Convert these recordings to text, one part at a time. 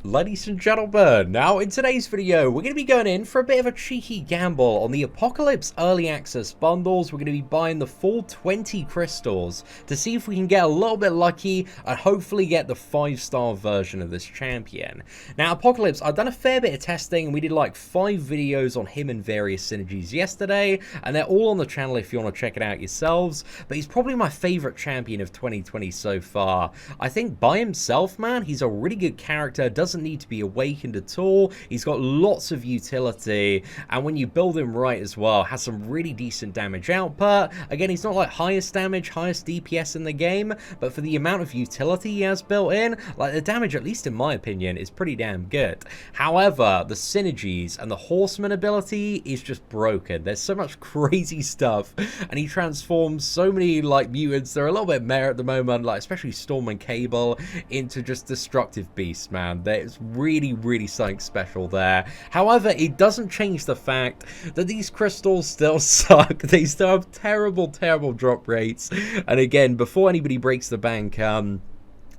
Ladies and gentlemen, now in today's video, we're going to be going in for a bit of a cheeky gamble on the Apocalypse Early Access bundles. We're going to be buying the full 20 crystals to see if we can get a little bit lucky and hopefully get the 5-star version of this champion. Now, Apocalypse, I've done a fair bit of testing. We did like 5 videos on him and various synergies yesterday, and they're all on the channel if you want to check it out yourselves. But he's probably my favorite champion of 2020 so far. I think by himself, man, he's a really good character. Doesn't need to be awakened at all. He's got lots of utility, and when you build him right as well, has some really decent damage output. Again, he's not like highest damage, highest DPS in the game, but for the amount of utility he has built in, like the damage, at least in my opinion, is pretty damn good. However, the synergies and the horseman ability is just broken. There's so much crazy stuff, and he transforms so many like mutants. They're a little bit meh at the moment, like especially Storm and Cable, into just destructive beasts, man. There's really something special there. However, it doesn't change the fact that these crystals still suck. They still have terrible drop rates. And again, before anybody breaks the bank,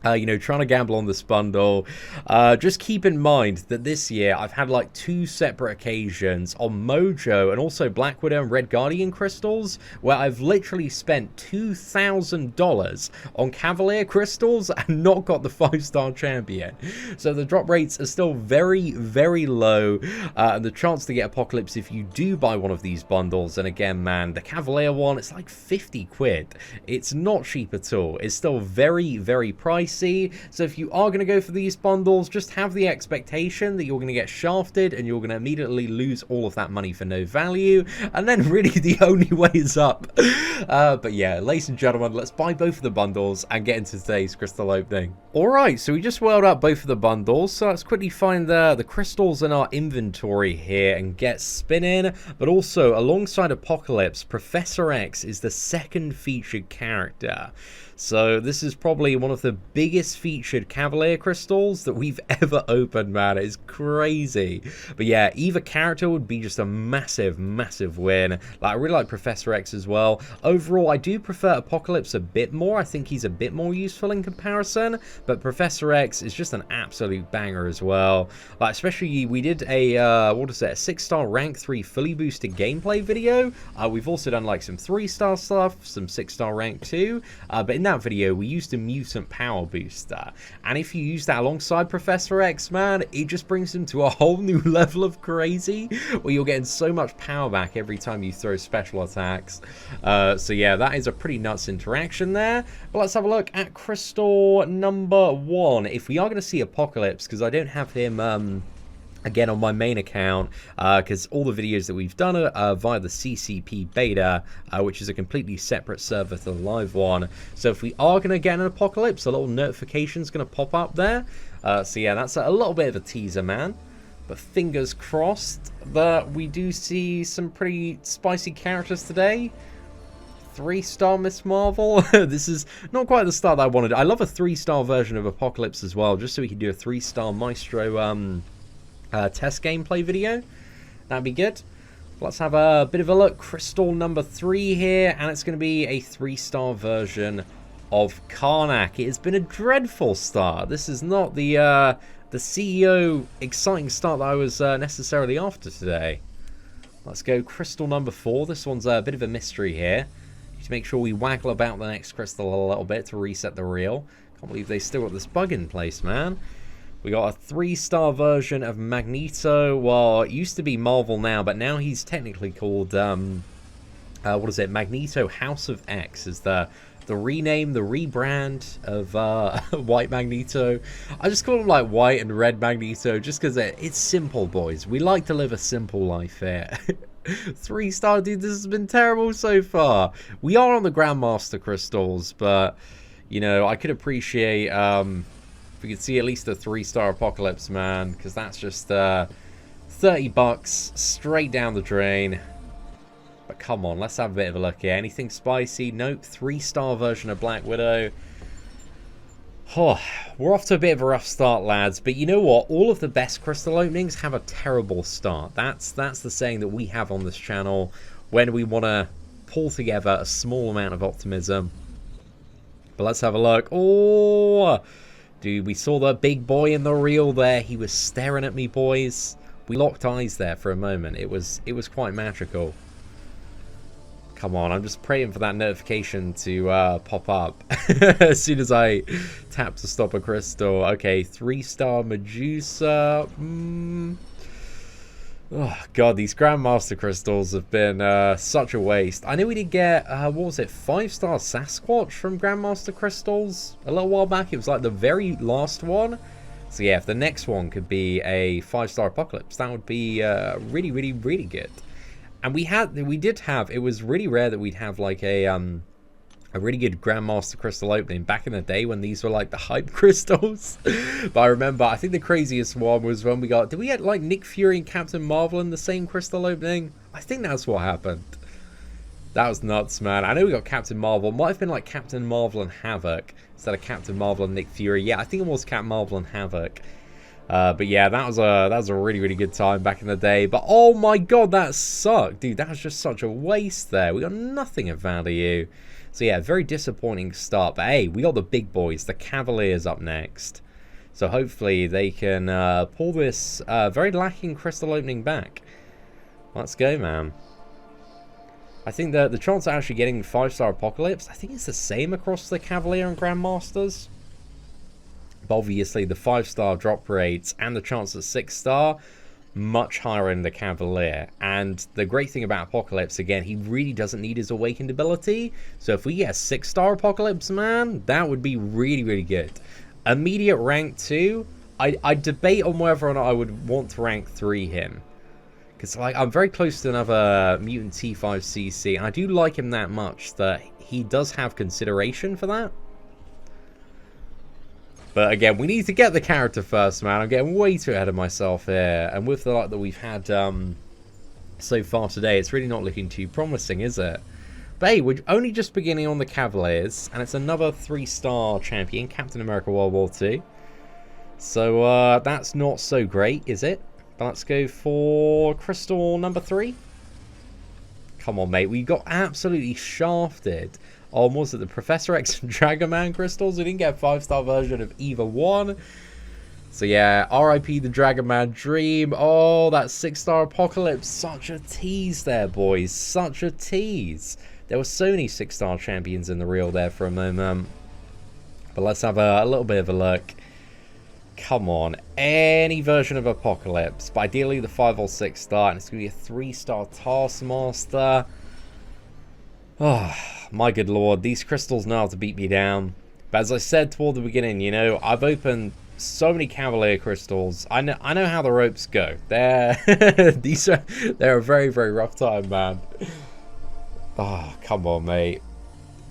you know, trying to gamble on this bundle, just keep in mind that this year I've had like 2 separate occasions on Mojo and also Black Widow and Red Guardian crystals where I've literally spent $2,000 on Cavalier crystals and not got the 5-star champion. So the drop rates are still very low, and the chance to get Apocalypse if you do buy one of these bundles, and again, man, the Cavalier one, it's like 50 quid. It's not cheap at all. It's still very pricey. So if you are going to go for these bundles, just have the expectation that you're going to get shafted and you're going to immediately lose all of that money for no value, and then really the only way is up. But yeah, ladies and gentlemen, let's buy both of the bundles and get into today's crystal opening. Alright, so we just welled up both of the bundles, so let's quickly find the crystals in our inventory here and get spinning. But also, alongside Apocalypse, Professor X is the second featured character. So this is probably one of the biggest featured Cavalier crystals that we've ever opened, man. It's crazy. But yeah, either character would be just a massive win. Like, I really like Professor X as well. Overall, I do prefer Apocalypse a bit more. I think he's a bit more useful in comparison. But Professor X is just an absolute banger as well. Like, especially, we did a, what is it, a 6-star rank 3 fully boosted gameplay video. We've also done like some 3-star stuff, some 6-star rank 2. But in that video, we used a Mutant power booster, and if you use that alongside Professor X, man, it just brings him to a whole new level of crazy, where you're getting so much power back every time you throw special attacks. So yeah, that is a pretty nuts interaction there. But let's have a look at crystal number 1. If we are going to see Apocalypse, because I don't have him again on my main account, because all the videos that we've done are via the CCP beta, which is a completely separate server to the live one. So if we are going to get an Apocalypse, a little notification's going to pop up there. So yeah, that's a little bit of a teaser, man. But fingers crossed that we do see some pretty spicy characters today. 3-star Miss Marvel. This is not quite the start that I wanted. I love a 3-star version of Apocalypse as well, just so we can do a 3-star Maestro test gameplay video. That'd be good. Let's have a bit of a look. Crystal number 3 here, and it's going to be a 3-star version of Karnak. It has been a dreadful start. This is not the CEO exciting start that I was necessarily after today. Let's go crystal number 4. This one's a bit of a mystery here. Need to make sure we waggle about the next crystal a little bit to reset the reel. Can't believe they still got this bug in place, man. We got a 3-star version of Magneto. Well, it used to be Marvel now, but now he's technically called, what is it? Magneto House of X is the rename, the rebrand of White Magneto. I just call him like White and Red Magneto just because it's simple, boys. We like to live a simple life here. 3-star, dude, this has been terrible so far. We are on the Grandmaster crystals, but, you know, I could appreciate... we could see at least a 3-star Apocalypse, man, because that's just $30 straight down the drain. But come on, let's have a bit of a look here. Anything spicy? Nope. 3-star version of Black Widow. Oh, we're off to a bit of a rough start, lads. But you know what? All of the best crystal openings have a terrible start. That's the saying that we have on this channel when we want to pull together a small amount of optimism. But let's have a look. Oh, Dude, we saw the big boy in the reel there. He was staring at me, boys. We locked eyes there for a moment. It was quite magical. Come on, I'm just praying for that notification to pop up as soon as I tap to stop a crystal. Okay, 3-star Medusa. Oh, God, these Grandmaster crystals have been such a waste. I know we did get, what was it, 5-star Sasquatch from Grandmaster crystals a little while back. It was like the very last one. So yeah, if the next one could be a 5-star Apocalypse, that would be really, really, really good. And we did have, it was really rare that we'd have like a really good Grandmaster crystal opening back in the day when these were like the hype crystals. But I remember, I think the craziest one was when we got, did we get like Nick Fury and Captain Marvel in the same crystal opening? I think that's what happened. That was nuts, man. I know we got Captain Marvel. Might have been like Captain Marvel and Havoc instead of Captain Marvel and Nick Fury. Yeah, I think it was Captain Marvel and Havoc. But yeah, that was a really, really good time back in the day. But oh my God, that sucked. Dude, that was just such a waste there. We got nothing of value. So yeah, very disappointing start. But hey, we got the big boys, the Cavaliers up next. So hopefully they can pull this very lacking crystal opening back. Let's go, man. I think that the chance of actually getting 5-star Apocalypse, I think it's the same across the Cavalier and Grandmasters. But obviously the 5-star drop rates and the chance at 6-star, much higher in the Cavalier. And the great thing about Apocalypse, again, he really doesn't need his awakened ability. So if we get a 6-star Apocalypse, man, that would be really, really good. Immediate rank 2, I debate on whether or not I would want to rank 3 him. Because like I'm very close to another Mutant T5CC, and I do like him that much that he does have consideration for that. But again, we need to get the character first, man. I'm getting way too ahead of myself here. And with the luck that we've had so far today, it's really not looking too promising, is it? But hey, we're only just beginning on the Cavaliers. And it's another 3-star champion, Captain America World War II. So that's not so great, is it? But let's go for crystal number 3. Come on, mate. We got absolutely shafted. Oh, was it the Professor X and Dragon Man crystals? We didn't get a 5-star version of either one. So yeah, RIP the Dragon Man dream. Oh, that 6-star Apocalypse. Such a tease there, boys. Such a tease. There were so many 6-star champions in the reel there for a moment. But let's have a little bit of a look. Come on. Any version of Apocalypse. But ideally the 5 or 6-star. And it's going to be a 3-star Taskmaster. Oh, my good lord, these crystals know how to beat me down. But as I said toward the beginning, you know, I've opened so many Cavalier crystals. I know how the ropes go. They're a very, very rough time, man. Oh, come on, mate.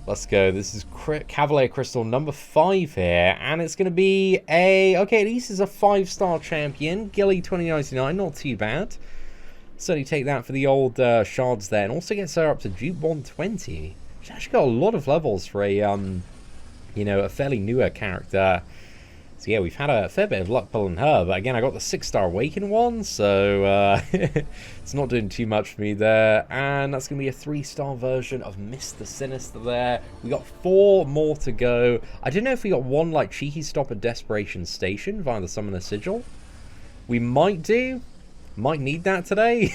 Let's go. This is Cavalier crystal number 5 here, and it's going to be a, okay, at least it's a 5-star champion. Gilly 2099, not too bad. Certainly take that for the old shards there, and also gets her up to Dupe 120. She's actually got a lot of levels for a, you know, a fairly newer character. So yeah, we've had a fair bit of luck pulling her, but again, I got the 6-star Awakened one, so it's not doing too much for me there. And that's going to be a 3-star version of Mr. Sinister there. We got 4 more to go. I don't know if we got one, like, cheeky stop at Desperation Station via the Summoner Sigil. We might do. Might need that today.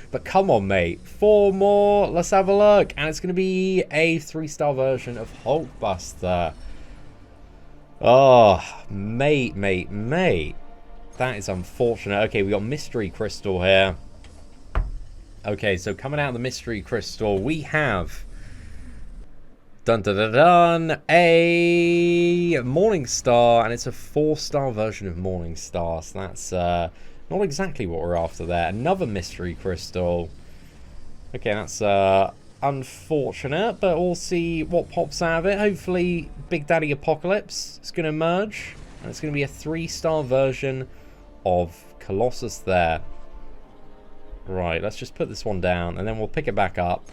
But come on, mate. 4 more. Let's have a look. And it's going to be a 3-star version of Hulkbuster. Oh, mate. That is unfortunate. Okay, we got Mystery Crystal here. Okay, so coming out of the Mystery Crystal, we have... Dun dun dun dun! A Morningstar, and it's a 4-star version of Morningstar. So that's not exactly what we're after there. Another Mystery Crystal. Okay, that's unfortunate, but we'll see what pops out of it. Hopefully, Big Daddy Apocalypse is going to emerge, and it's going to be a 3-star version of Colossus there. Right, let's just put this one down, and then we'll pick it back up.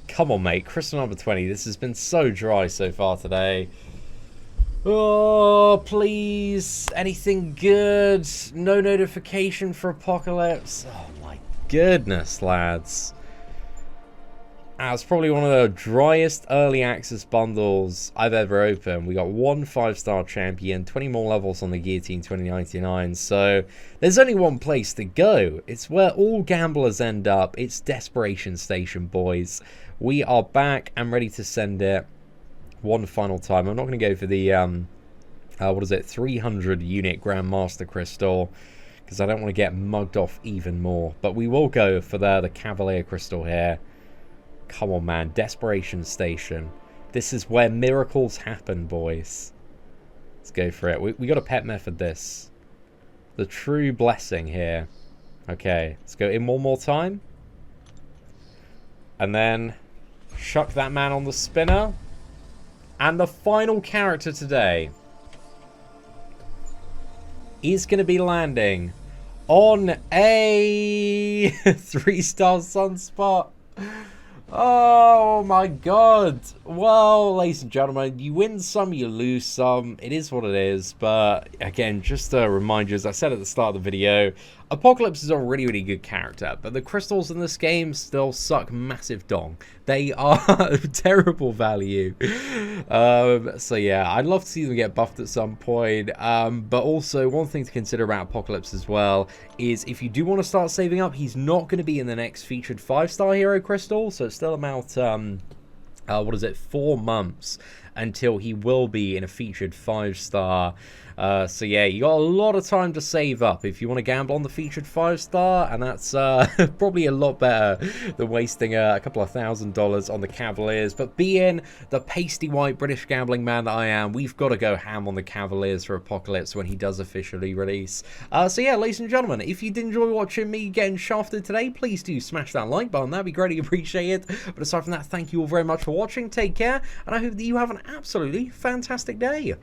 Come on, mate. Crystal number 20. This has been so dry so far today. Oh, please. Anything good? No notification for Apocalypse. Oh, my goodness, lads. It's probably one of the driest early access bundles I've ever opened. We got one 5-star champion, 20 more levels on the Guillotine 2099. So there's only one place to go. It's where all gamblers end up. It's Desperation Station, boys. We are back and ready to send it one final time. I'm not going to go for the, what is it, 300 unit Grandmaster crystal, because I don't want to get mugged off even more. But we will go for the Cavalier crystal here. Come on, man. Desperation Station. This is where miracles happen, boys. Let's go for it. We got to pet method this. The true blessing here. Okay, let's go in one more time. And then chuck that man on the spinner. And the final character today is going to be landing on a 3-star Sunspot. Oh my god. Well, ladies and gentlemen, you win some, you lose some. It is what it is. But again, just to remind you, as I said at the start of the video, Apocalypse is a really, really good character, but the crystals in this game still suck massive dong. They are terrible value. So yeah, I'd love to see them get buffed at some point. But also, one thing to consider about Apocalypse as well is if you do want to start saving up, he's not going to be in the next featured 5-star hero crystal. So it's still about, what is it, 4 months until he will be in a featured 5-star. So yeah, you got a lot of time to save up if you want to gamble on the featured 5-star, and that's probably a lot better than wasting a couple of $1,000s on the Cavaliers. But being the pasty white British gambling man that I am, we've got to go ham on the Cavaliers for Apocalypse when he does officially release. So yeah, ladies and gentlemen, if you did enjoy watching me getting shafted today, please do smash that like button. That'd be greatly appreciated. But aside from that, thank you all very much for watching. Take care, and I hope that you have an absolutely fantastic day.